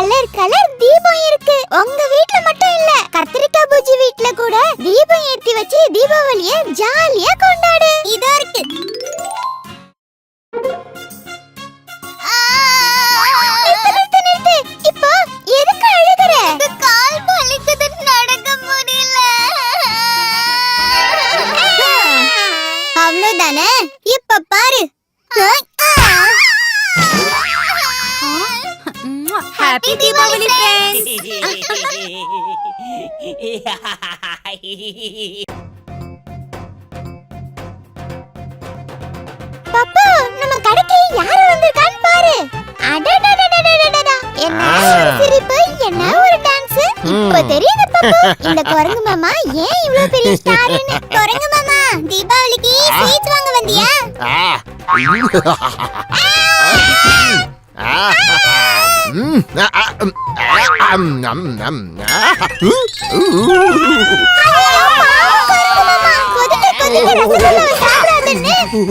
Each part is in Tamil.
கலர் கலர் தீபம் இருக்கு. உங்க வீட்ல மட்டும் இல்ல, கத்திரிக்காய் பூஜி வீட்ல கூட தீபம் ஏத்தி வச்சு தீபாவளிய ஜாலியா கொண்டாடு. இதோ இருக்கு. இப்போ எதுக்கு அழுகுற? கால் வலிக்குது, நடக்க முடியல. அவ்வளவுதானே? இப்ப பாரு. Happy Deepavali friends. பாப்பா, நம்ம கடைக்கு யாரு வந்திருக்கான்னு பாரு. அடடடடடடடடா. என்ன ஒரு சிரிப்பு, என்ன ஒரு டான்ஸ். இப்ப தெரியுது பாப்பா, இந்த குரங்கு மாமா ஏன் இவ்வளவு பெரிய ஸ்டார்னு. குரங்கு மாமா, தீபாவளிக்கு ஸ்வீட்ஸ் வாங்க வந்தியா?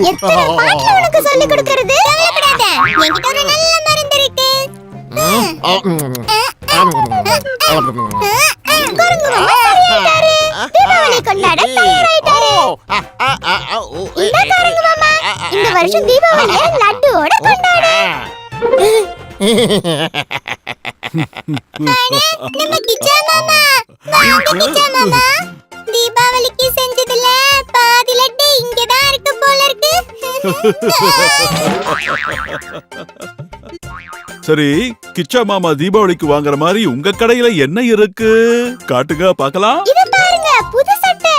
எத்தனை பாட்டுல உனக்கு சொல்லி கொடுக்கிறது? கவலைப்படாத, என்கிட்ட ஒரு நல்ல மருந்து இருக்கு. குரங்கு மாமா சரியாயிட்டாரு. தீபாவளி கொண்டாட தயாராயிட்டாரு. இந்த குரங்கு மாமா, இந்த வருஷம் தீபாவளிய லட்டுவோட கொண்டாடு. நம்ம கிச்சா மாமா, வாங்க கிச்சா மாமா. தீபாவளிக்கு செஞ்சதுல பாதி லட்டு இங்கதான் இருக்கு போல இருக்கு. சரி, கிச்சா மாமா தீபாவளிக்கு வாங்குற மாதிரி உங்க கடையில என்ன இருக்கு காட்டுங்க பார்க்கலாம். இத பாருங்க, புது சட்டை.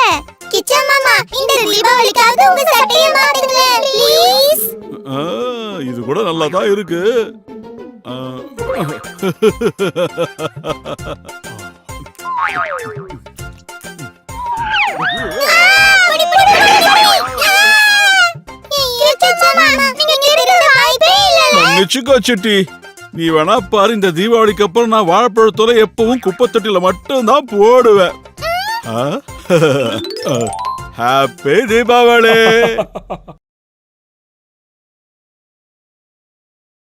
கிச்சா மாமா, இந்த தீபாவளிக்காக உங்க சட்டையை மாத்துங்களே ப்ளீஸ். இது கூட நல்லா தான் இருக்கு. மன்னிச்சுக்கோ சிட்டி, நீ வேணா பாரு, இந்த தீபாவளிக்கு அப்புறம் நான் வாழைப்பழத்தோட எப்பவும் குப்பை தொட்டில மட்டும் தான் போடுவேன். ஹாப்பி தீபாவளி.